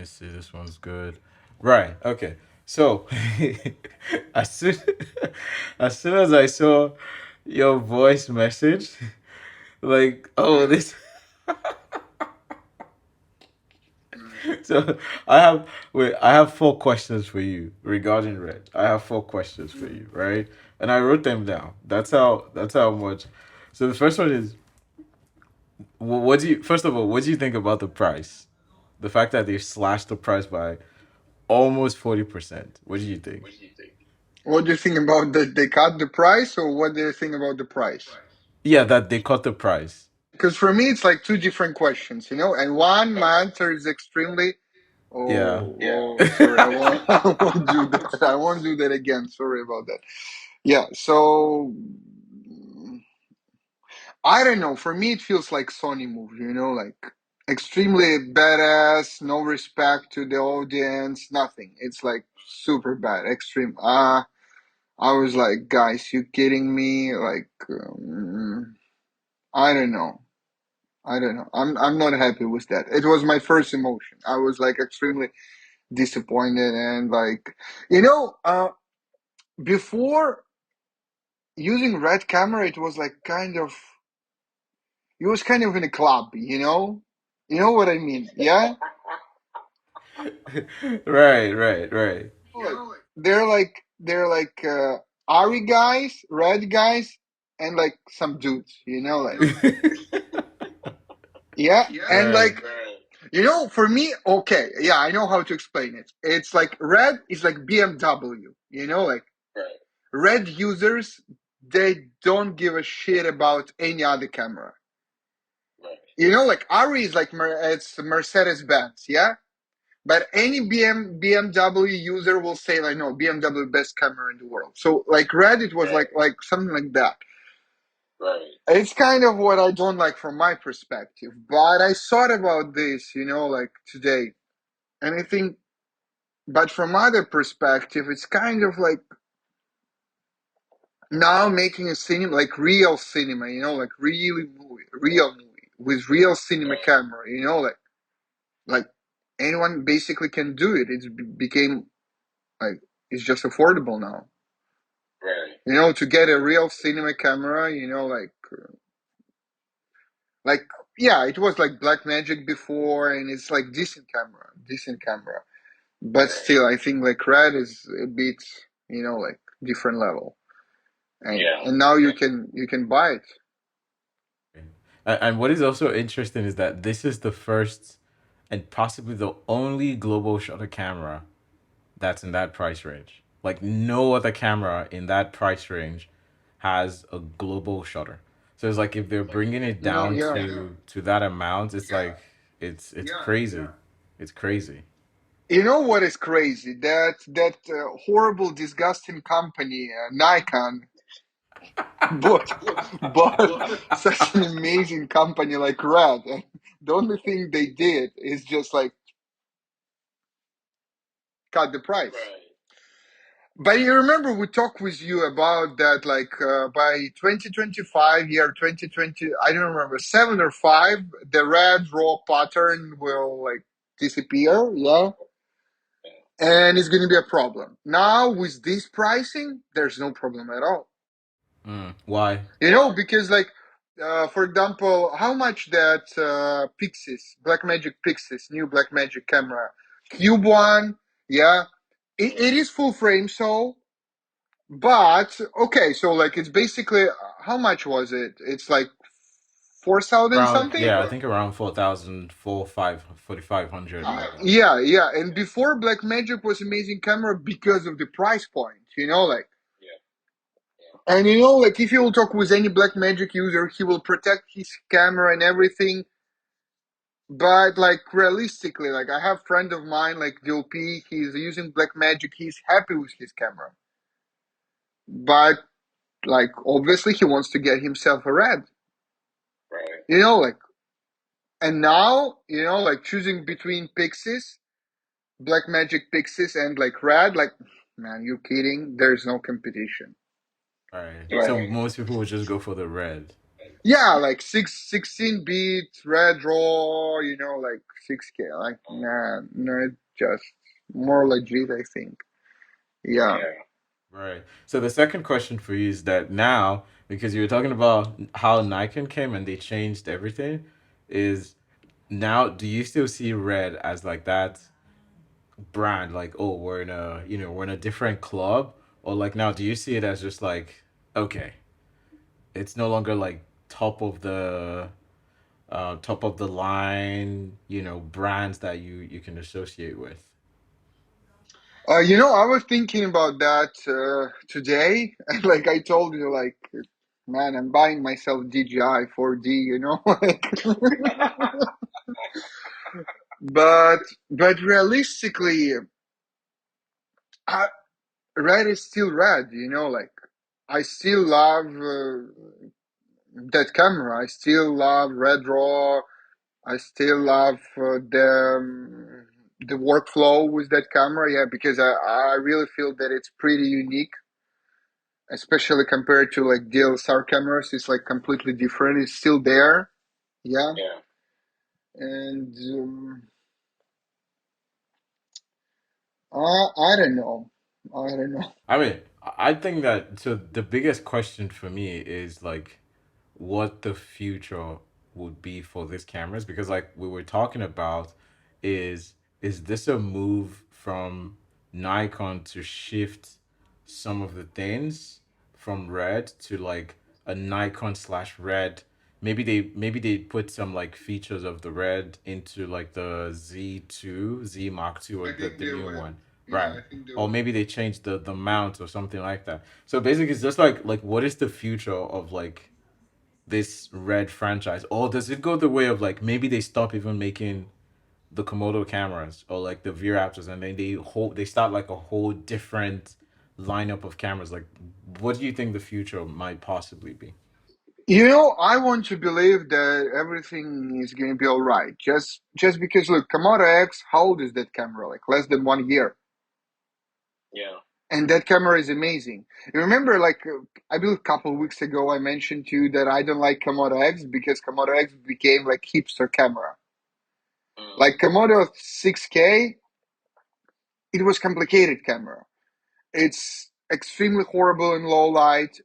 me see. This one's good. Right. Okay. So, as soon as soon as I saw your voice message, like, oh, this. So I have four questions for you regarding red. I have four questions for you, right? And I wrote them down. That's how much. So the first one is, what do you first of all, what do you think about the price? The fact that they slashed the price by almost 40%. What do you think? What do you think about that? They cut the price, or what do you think about the price? Yeah, that they cut the price. Because for me, it's like two different questions, and one, my answer is extremely. Yeah. Sorry, I won't, I won't do that. I won't do that again. Sorry about that. Yeah, so I don't know. For me, it feels like Sony movie, like extremely badass, no respect to the audience, nothing. It's like super bad, extreme. I was like, guys, you kidding me? Like, I don't know. I don't know. I'm not happy with that. It was my first emotion. I was like extremely disappointed and like, you know, uh, before using red camera, it was like it was kind of in a club, You know what I mean? Yeah? Right, right, right. Like, they're like Ari guys, red guys, and like some dudes, like, yeah, and Right. like, for me, okay, yeah, I know how to explain it. It's like red is like BMW, like red users, they don't give a shit about any other camera. Like Ari is like it's Mercedes Benz, yeah. But any BMW user will say like, no, BMW best camera in the world. So like red, it was like something like that. It's kind of what I don't like from my perspective. But I thought about this, like today, and I think, but from other perspective, it's kind of like now making a cinema, like real cinema, like really movie, real movie with real cinema camera, like anyone basically can do it. It's became like it's just affordable now. To get a real cinema camera, like yeah, it was like Black Magic before, and it's like decent camera. But still, I think like Red is a bit, like different level, and now you can buy it. And what is also interesting is that this is the first and possibly the only global shutter camera that's in that price range. Like no other camera in that price range has a global shutter. So it's like if they're bringing it No, down yeah. to that amount, it's like it's crazy. It's crazy. You know what is crazy? That horrible, disgusting company, Nikon, bought bought such an amazing company like Red. And the only thing they did is just like cut the price. But you remember we talked with you about that, like by 2025, year 2020, I don't remember, 7 or 5, the red raw pattern will like disappear, yeah, and it's going to be a problem. Now with this pricing, there's no problem at all. Why? Because like, for example, how much that Pixis, Blackmagic Pixis, new Blackmagic camera, Cube One, yeah, it is full frame, so. But okay, so like it's basically how much was it? It's like 4,000 Around, something. yeah, I think around 4,000, 4,500. Yeah, yeah. And before Blackmagic was amazing camera because of the price point, like. And like if you will talk with any Blackmagic user, he will protect his camera and everything. But like realistically, like I have friend of mine like DLP, he's using Blackmagic, he's happy with his camera. But like obviously he wants to get himself a red. Like, and now, like choosing between Pixies, Blackmagic Pixies and like red, like man, you kidding? There's no competition. All right. Right. So most people would just go for the red. Yeah, like 16 bit red raw, like 6K. Like, nah, no, just more legit, I think. Yeah. Right. So the second question for you is that now, because you were talking about how Nikon came and they changed everything, is now do you still see Red as like that brand? Like, oh, we're in a we're in a different club, or like now do you see it as just like okay, it's no longer like top of the line, brands that you can associate with. I was thinking about that today, and like I told you, like, man, I'm buying myself DJI 4D, like, but realistically, I, red is still red, like I still love that camera. I still love red raw. I still love the workflow with that camera, yeah, because I really feel that it's pretty unique, especially compared to like DSLR cameras. It's like completely different. It's still there, yeah, and I don't know, I don't know. I mean, I think that so the biggest question for me is like what the future would be for these cameras because like we were talking about is this a move from Nikon to shift some of the things from red to like a Nikon slash red. Maybe they put some like features of the red into like the Z2, Z Mark II or I the, think the they new will. one. Yeah, Right. I think they Or will. maybe they changed the mount or something like that. So basically it's just like what is the future of like this red franchise? Or does it go the way of like maybe they stop even making the Komodo cameras or like the V Raptors and then they start like a whole different lineup of cameras? Like what do you think the future might possibly be? I want to believe that everything is going to be all right. Just because, look, Komodo X, how old is that camera? Like less than 1 year, and that camera is amazing. You remember, like I believe a couple of weeks ago, I mentioned to you that I don't like Komodo X because Komodo X became like hipster camera. Like Komodo 6K, it was complicated camera. It's extremely horrible in low light,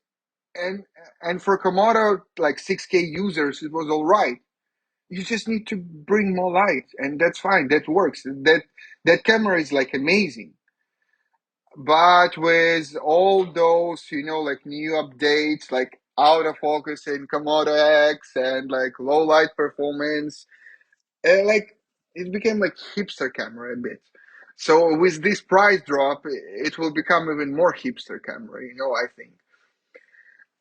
and for Komodo like 6K users, it was all right. You just need to bring more light, and that's fine. That works. That camera is like amazing. But with all those, like new updates, like autofocus in Komodo X and like low light performance, like it became like hipster camera a bit. So with this price drop, it will become even more hipster camera. I think.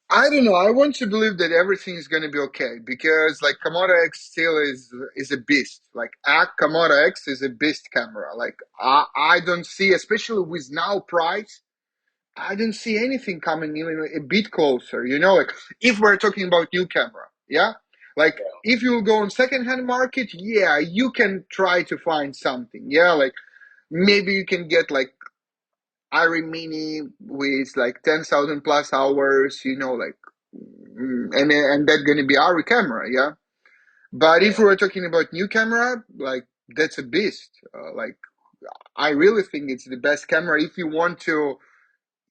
I don't know. I want to believe that everything is going to be okay because like Komodo X still is a beast. Like Komodo X is a beast camera. Like I don't see, especially with now price, I don't see anything coming even a bit closer. Like if we're talking about new camera, yeah. Like if you go on secondhand market, yeah, you can try to find something. Yeah, like maybe you can get like Iron Mini with like 10,000 plus hours. Like and that's gonna be our camera, yeah. But if we're talking about new camera, like that's a beast. Like I really think it's the best camera if you want to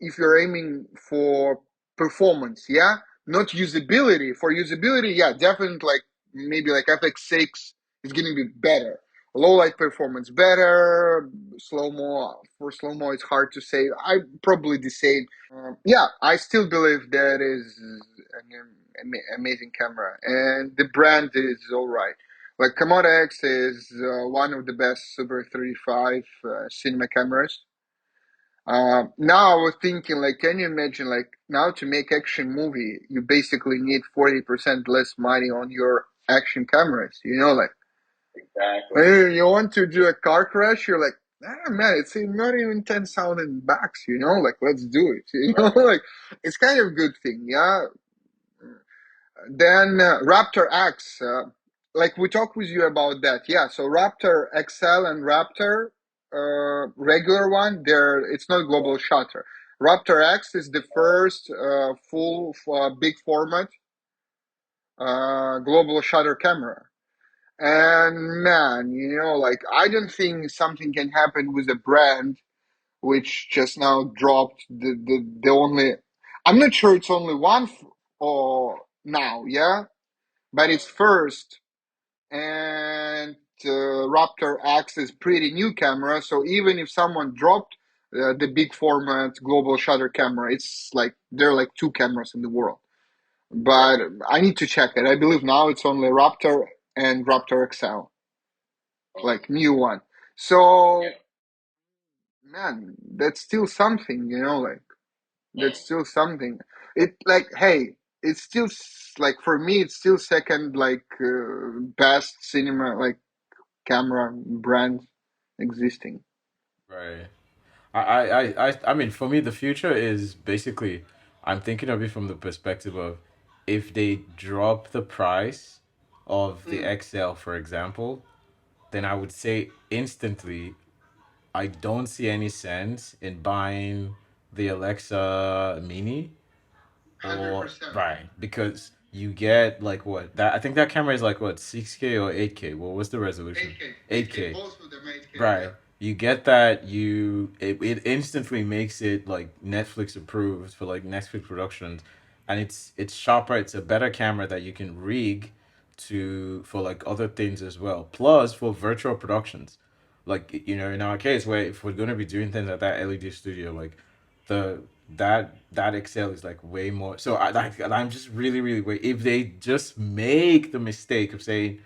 if you're aiming for performance, yeah, not usability. For usability, yeah, definitely like maybe like FX6 is going to be better. Low light performance better. Slow mo for slow mo, it's hard to say. I probably the same. Yeah, I still believe that is an amazing camera, and the brand is all right. Like Komodo X is one of the best Super 35 cinema cameras. Now I was thinking, like, can you imagine, like, now to make action movie, you basically need 40% less money on your action cameras. Like, hey, you want to do a car crash, you're like, man, it's not even 10,000 bucks. Like, let's do it. Like, it's kind of a good thing, yeah. Then Raptor X, like we talked with you about that. Yeah, so Raptor XL and Raptor regular one, it's not global shutter. Raptor X is the first full big format global shutter camera. And man, like I don't think something can happen with a brand which just now dropped the only. I'm not sure it's only one or now, yeah, but it's first. And Raptor X is pretty new camera, so even if someone dropped the big format global shutter camera, it's like there are like two cameras in the world. But I need to check it. I believe now it's only Raptor and Raptor XL, like new one. So man, that's still something, like that's still something. It like hey, it's still like for me, it's still second like best cinema like camera brand existing. Right. I mean, for me, the future is basically, I'm thinking of it from the perspective of if they drop the price of the Mm. XL, for example, then I would say instantly, I don't see any sense in buying the Alexa Mini or 100%. right because you get like what that I think that camera is like what 6K or 8K. What was the resolution? 8K. 8K. 8K. Both of them 8K, yeah. Right. You get that it instantly makes it like Netflix approved for like Netflix productions, and it's sharper. It's a better camera that you can rig to for like other things as well. Plus for virtual productions, like in our case where if we're gonna be doing things at that LED studio, like the that Excel is like way more. So I'm just really wait if they just make the mistake of saying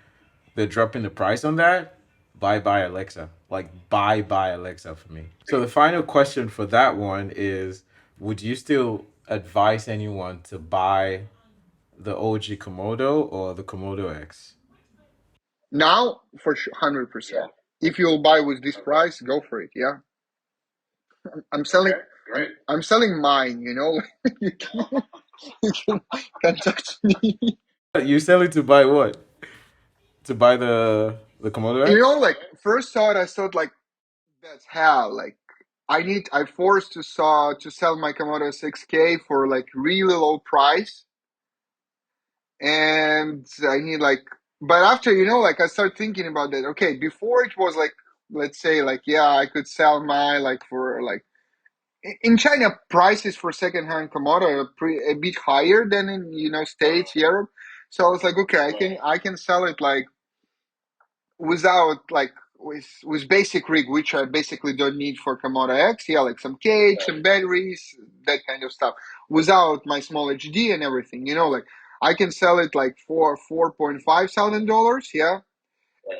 they're dropping the price on that, bye Alexa. Like bye Alexa for me. So the final question for that one is: would you still advise anyone to buy the OG Komodo or the Komodo X? Now for sure, 100%. If you'll buy with this price, go for it. Yeah, I'm selling. I'm selling mine. You can, you can contact me. You selling to buy what? To buy the Komodo X? Like first thought, I thought like that's hell. Like I forced to sell my Komodo 6K for like really low price, and I need like. But after like I start thinking about that. Okay, before it was like let's say like yeah I could sell my like for like in China prices for secondhand Komodo are a bit higher than in States Europe. So I was like okay I can sell it like without like with basic rig, which I basically don't need for Komodo X. Yeah, like some cage, some batteries, that kind of stuff. Without my small HD and everything, like I can sell it like for $4,500. Yeah,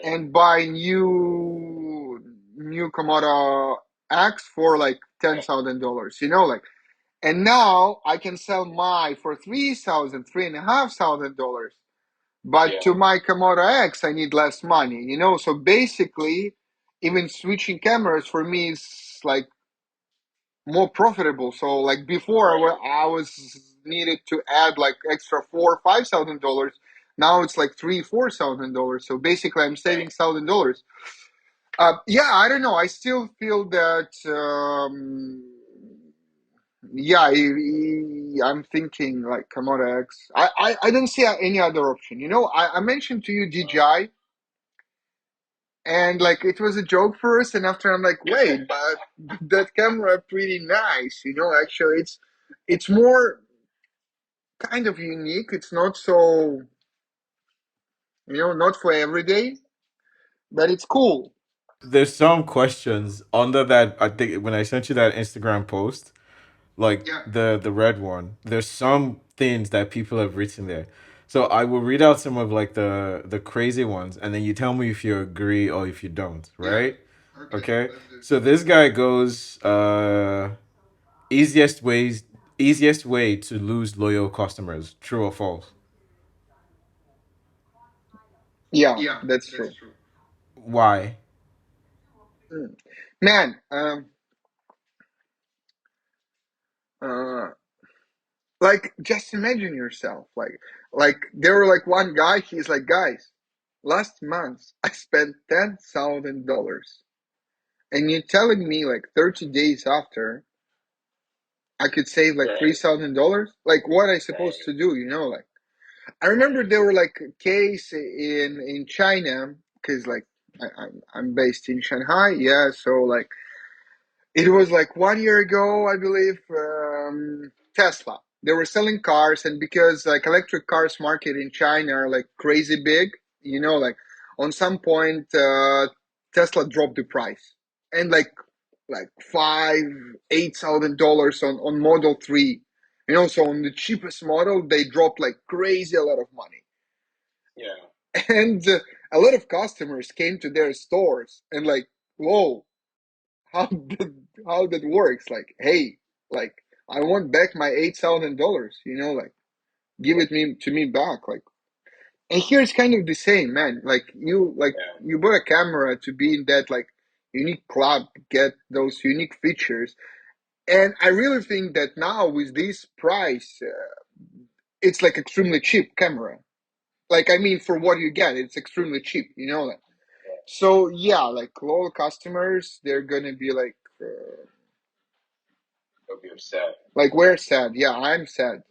and buy new Komodo X for like $10,000. Like, and now I can sell my for $3,500. But to my Komodo X, I need less money. So basically, even switching cameras for me is like more profitable. So like before, I was needed to add like extra $4,000 or $5,000. Now it's like $3,000 or $4,000. So basically, I'm saving $1,000. Yeah, I don't know. I still feel that. Yeah, I'm thinking like Komodo X. I don't see any other option. I mentioned to you DJI, and like it was a joke first, and after I'm like, wait, but that camera pretty nice. Actually, it's more kind of unique. It's not so not for every day, but it's cool. There's some questions under that. I think when I sent you that Instagram post, like Yeah, the red one, there's some things that people have written there. So I will read out some of like the crazy ones, and then you tell me if you agree or if you don't. yeah. Right? Okay, Okay. let's do it. So this guy goes easiest ways easiest way to lose loyal customers. True or false? Yeah, that's true. Why? Mm. Man, uh, like just imagine yourself, like there were like one guy. He's like, guys, last month I spent $10,000, and you're telling me like 30 days after I could save like $3,000. Like, what I supposed to do? Like. I remember there were like a case in China because like I'm based in Shanghai, yeah. So like it was like 1 year ago, I believe. Tesla. They were selling cars, and because like electric cars market in China are like crazy big, like on some point, Tesla dropped the price, and like five, $8,000 on Model 3. So on the cheapest model, they dropped like crazy a lot of money. And a lot of customers came to their stores and like, whoa, how did how that works? Like, hey, like I want back my $8,000. Like give it me to me back. Like, and here it's kind of the same, man. You bought a camera to be in that like unique club, get those unique features. And I really think that now with this price, it's like extremely cheap camera. Like I mean, for what you get, it's extremely cheap. Like so yeah, like loyal customers, they're gonna be like we're sad. Yeah, I'm sad.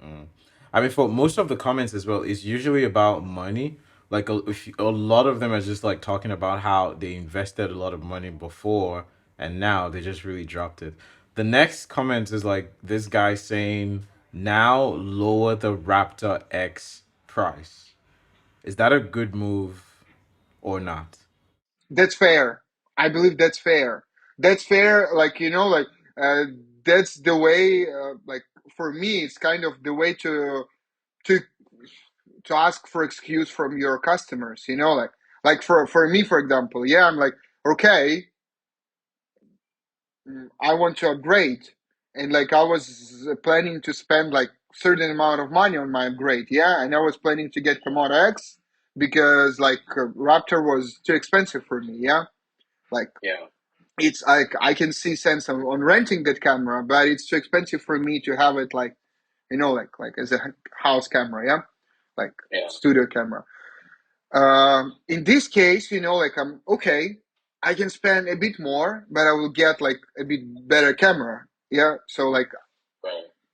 Mm. I mean, for most of the comments as well, it's usually about money. Like a lot of them are just like talking about how they invested a lot of money before and now they just really dropped it. The next comment is like this guy saying now lower the Raptor X price. Is that a good move or not? That's fair. I believe that's fair. That's fair. Like uh, that's the way. Like for me, it's kind of the way to to ask for excuse from your customers. Like for me, for example, yeah, I'm like, okay, I want to upgrade, and like I was planning to spend like certain amount of money on my upgrade, yeah, and I was planning to get Komodo X because like Raptor was too expensive for me, yeah, like it's like I can see sense on renting that camera, but it's too expensive for me to have it like like as a house camera, yeah, like studio camera. In this case, like I'm okay. I can spend a bit more, but I will get like a bit better camera. Yeah. So like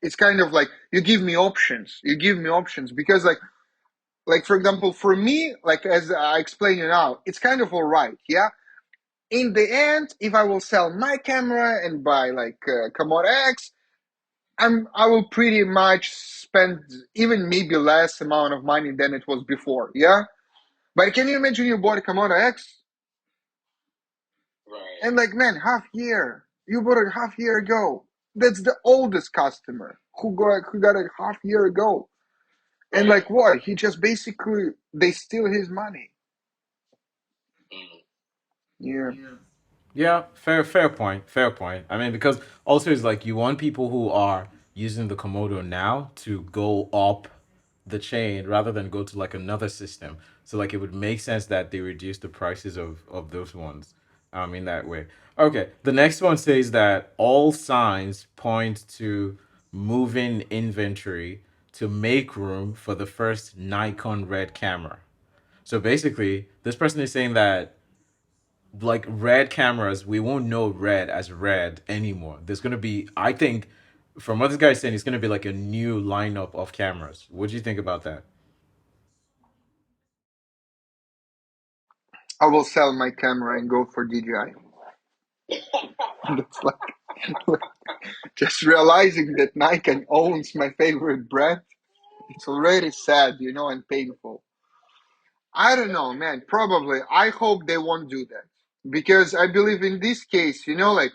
it's kind of like you give me options. You give me options because like for example, for me, like as I explained you now, it's kind of all right. Yeah. In the end, if I will sell my camera and buy like Komodo X, I will pretty much spend even maybe less amount of money than it was before. Yeah. But can you imagine you bought a Komodo X and like, man, half year. You bought it half year ago. That's the oldest customer who got it half year ago. And like what? He just basically they steal his money. Yeah. Yeah, fair point, fair point. I mean, because also it's like you want people who are using the Komodo now to go up the chain rather than go to like another system. So like it would make sense that they reduce the prices of those ones. In that way. Okay, the next one says that all signs point to moving inventory to make room for the first Nikon red camera. So basically, this person is saying that like red cameras, we won't know red as red anymore. There's gonna be, I think, from what this guy's saying, it's gonna be like a new lineup of cameras. What do you think about that? I will sell my camera and go for DJI. That's like just realizing that Nikon owns my favorite brand. It's already sad, and painful. I don't know, man. Probably. I hope they won't do that because I believe in this case, like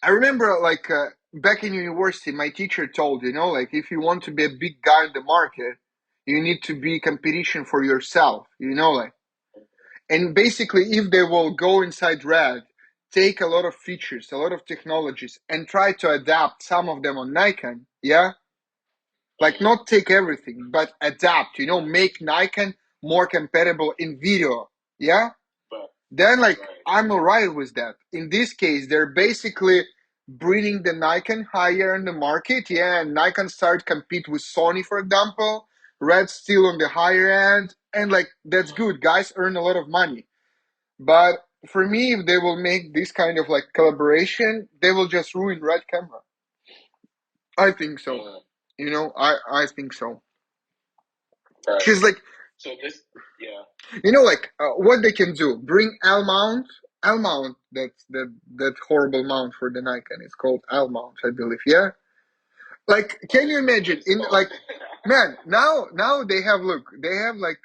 I remember, like back in university, my teacher told like if you want to be a big guy in the market, you need to be competition for yourself. Like and basically, if they will go inside Red, take a lot of features, a lot of technologies, and try to adapt some of them on Nikon, yeah, like not take everything, but adapt. Make Nikon more compatible in video, yeah. Then like I'm alright with that. In this case, they're basically bringing the Nikon higher in the market. Yeah, and Nikon start compete with Sony, for example. Red still on the higher end, and like that's good. Guys earn a lot of money. But for me, if they will make this kind of like collaboration, they will just ruin Red camera. I think so. I think so. Because like like what they can do, bring L mount, that horrible mount for the Nikon. It's called L mount, I believe. Yeah. Like, can you imagine? In like, man, now they have, look, they have like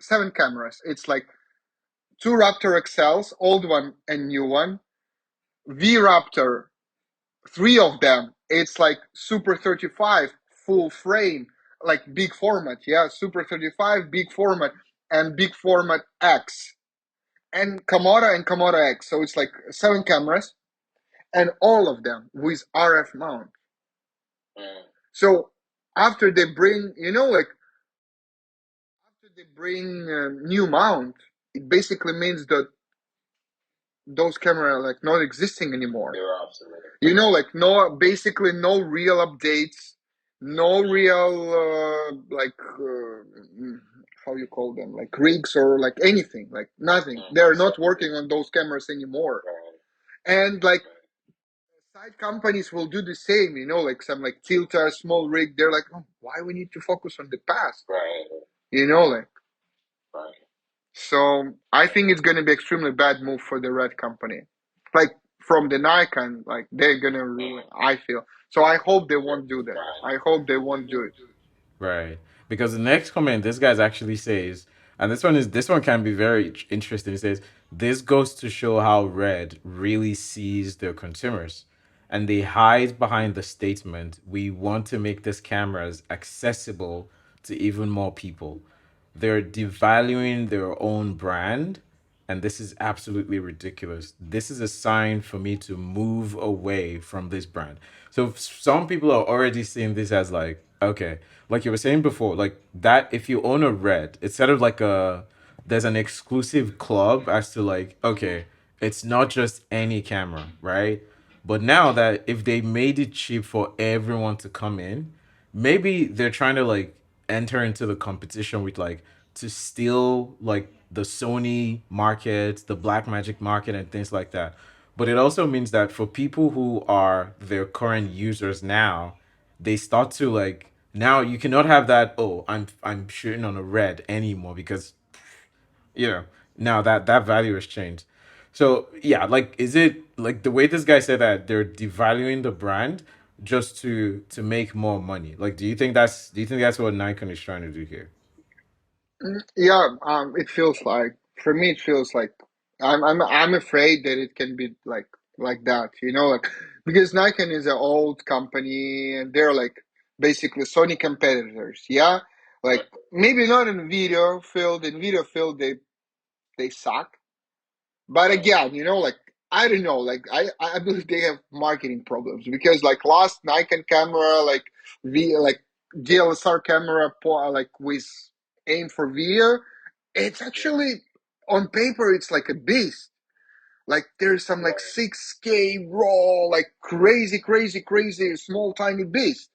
7 cameras. It's like two Raptor XLs, old one and new one. V Raptor, three of them. It's like Super 35 full frame, like big format. Yeah, Super 35 big format and big format X and Komodo X. So it's like 7 cameras and all of them with RF mount. So after they bring, like after they bring new mount, it basically means that those camera are like not existing anymore. Like no, basically no real updates, no real how you call them, like rigs or like anything, like nothing. They're not working on those cameras anymore, and like side companies will do the same. Like some like Tilta small rig. They're like, oh, why we need to focus on the past? Like. So I think it's gonna be extremely bad move for the Red company. Like from the Nikon, like they're gonna ruin. I feel so. I hope they won't do that. I hope they won't do it. Right. Because the next comment this guy actually says, and this one can be very interesting. He says, this goes to show how Red really sees their consumers. And they hide behind the statement, we want to make these cameras accessible to even more people. They're devaluing their own brand, and this is absolutely ridiculous. This is a sign for me to move away from this brand. So some people are already seeing this as like, okay, like you were saying before, like that if you own a Red, it's sort of like a there's an exclusive club as to like, okay, it's not just any camera, right? But now that if they made it cheap for everyone to come in, maybe they're trying to like enter into the competition with like to steal like the Sony market, the Black Magic market, and things like that. But it also means that for people who are their current users now, they start to like now you cannot have that, oh, I'm shooting on a Red anymore because now that value has changed. So yeah, like is it like the way this guy said that they're devaluing the brand just to make more money? Like do you think that's what Nikon is trying to do here? Yeah, it feels like, for me it feels like I'm afraid that it can be like that. Like, because Nikon is an old company and they're like basically Sony competitors. Yeah, like maybe not in video field. In video field, they suck. But again, like I don't know, like I believe they have marketing problems because like last Nikon camera, like like DLSR camera, like with aim for video, it's actually on paper it's like a beast. Like there's some like 6K raw, like crazy small tiny beast,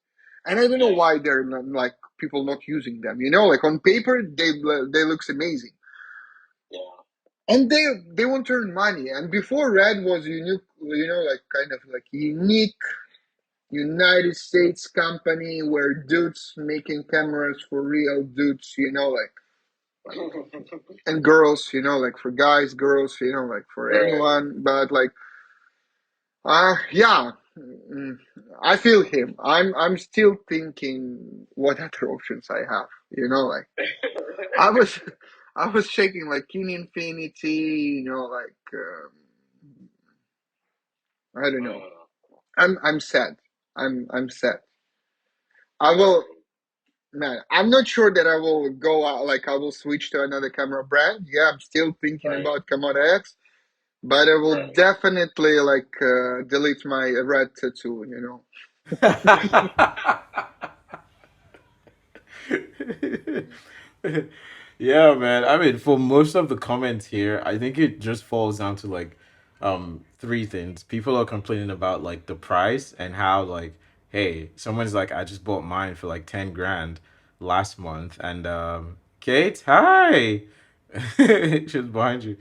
and I don't know why they're not, like people not using them. Like on paper they looks amazing and they want to earn money. And before Red was unique, like kind of like unique United States company where dudes making cameras for real dudes, and girls, like for guys, girls, like for anyone. But like, yeah, mm, I feel him. I'm still thinking what other options I have. Like I was I was checking like King Infinity, like I don't know. I'm sad. I'm sad. I will, man. I'm not sure that I will go out. Like I will switch to another camera brand. Yeah, I'm still thinking about Komodo X, but I will definitely like delete my red tattoo. Yeah, man. I mean, for most of the comments here, I think it just falls down to like three things. People are complaining about like the price and how like, hey, someone's like, I just bought mine for like 10 grand last month, and Kate, hi. She's behind you.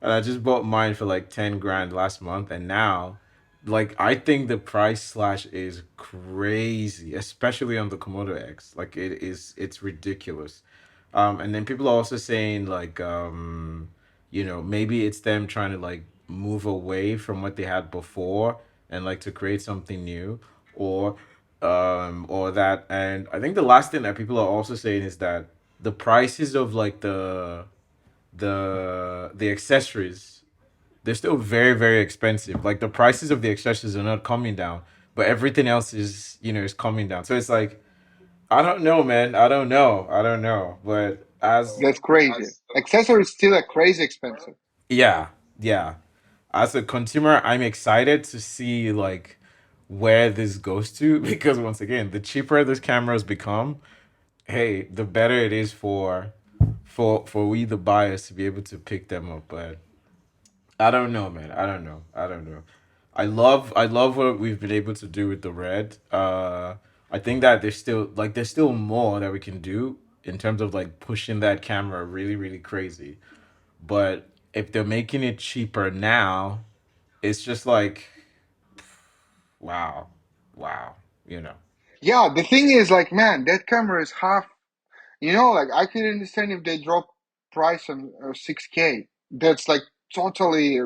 And I just bought mine for like 10 grand last month, and now like I think the price slash is crazy, especially on the Komodo X. Like it's ridiculous. And then people are also saying like maybe it's them trying to like move away from what they had before and like to create something new, or or that. And I think the last thing that people are also saying is that the prices of like the accessories, they're still very very expensive. Like the prices of the accessories are not coming down, but everything else is is coming down. So it's like I don't know, man. I don't know. But as That's crazy. Accessories still are crazy expensive. yeah, yeah. As a consumer, I'm excited to see like where this goes to because once again, the cheaper this cameras become, hey, the better it is for we the buyers to be able to pick them up. But I don't know, man. I don't know. I don't know. I love what we've been able to do with the red. I think that there's still more that we can do in terms of like pushing that camera really really crazy. But if they're making it cheaper now, it's just like wow, wow, you know. Yeah, the thing is, like, man, that camera is half. Like I could understand if they drop price on 6K. That's like totally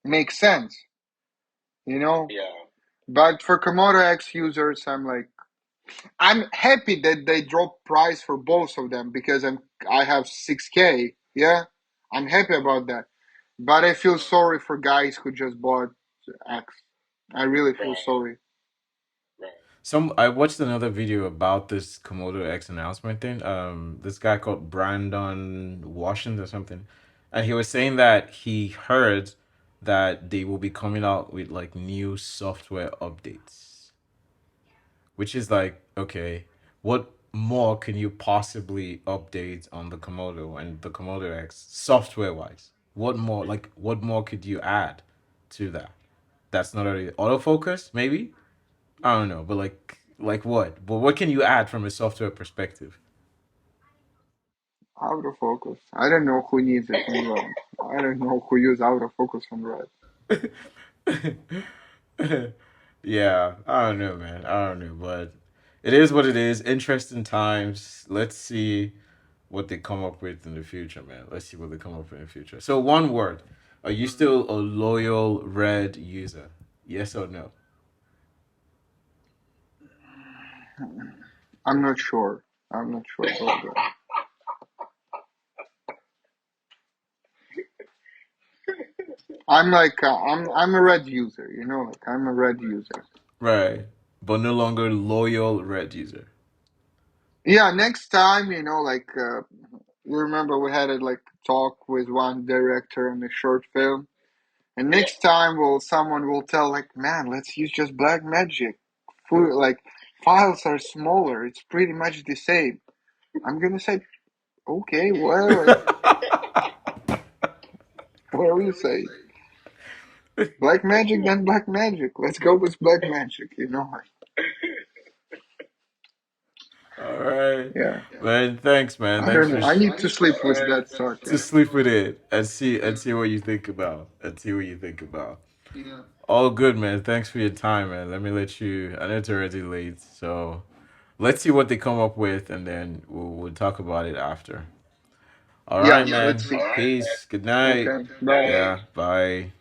makes sense. You know. But for Komodo X users, I'm happy that they dropped price for both of them because I have 6K. Yeah, I'm happy about that. But I feel sorry for guys who just bought X. I really feel sorry. Some I watched another video about this Komodo X announcement thing. This guy called Brandon Washington or something, and he was saying that he heard that they will be coming out with like new software updates, which is like okay, what more can you possibly update on the Komodo and the Komodo X software wise? What more could you add to that? That's not already autofocus, maybe? I don't know, but like what? But what can you add from a software perspective? Autofocus. I don't know who needs it on Red. I don't know who use autofocus on Red. Yeah, I don't know, man. I don't know, but it is what it is. Interesting times. Let's see what they come up with in the future, man. Let's see what they come up with in the future. So, one word: are you still a loyal Red user? Yes or no? I'm not sure. I'm not sure about that. I'm a Red user. Like I'm a Red user. Right, but no longer loyal Red user. Yeah, next time, you remember we had a like talk with one director on a short film, and next time someone will tell like, man, let's use just black magic. Like files are smaller. It's pretty much the same. I'm gonna say, okay, well, whatever you say. Black magic, then black magic. Let's go with black magic. All right, Yeah. man. Thanks, man. I Thanks don't for know. I need to sleep with that thought. to Yeah. sleep with it and see what you think about and see what you think about. All good, man. Thanks for your time, man. Let me let you. I know it's already late, so let's see what they come up with, and then we'll talk about it after. All Yeah. right, Let's man. see. Peace. Good night. Okay. Bye. Yeah. Bye.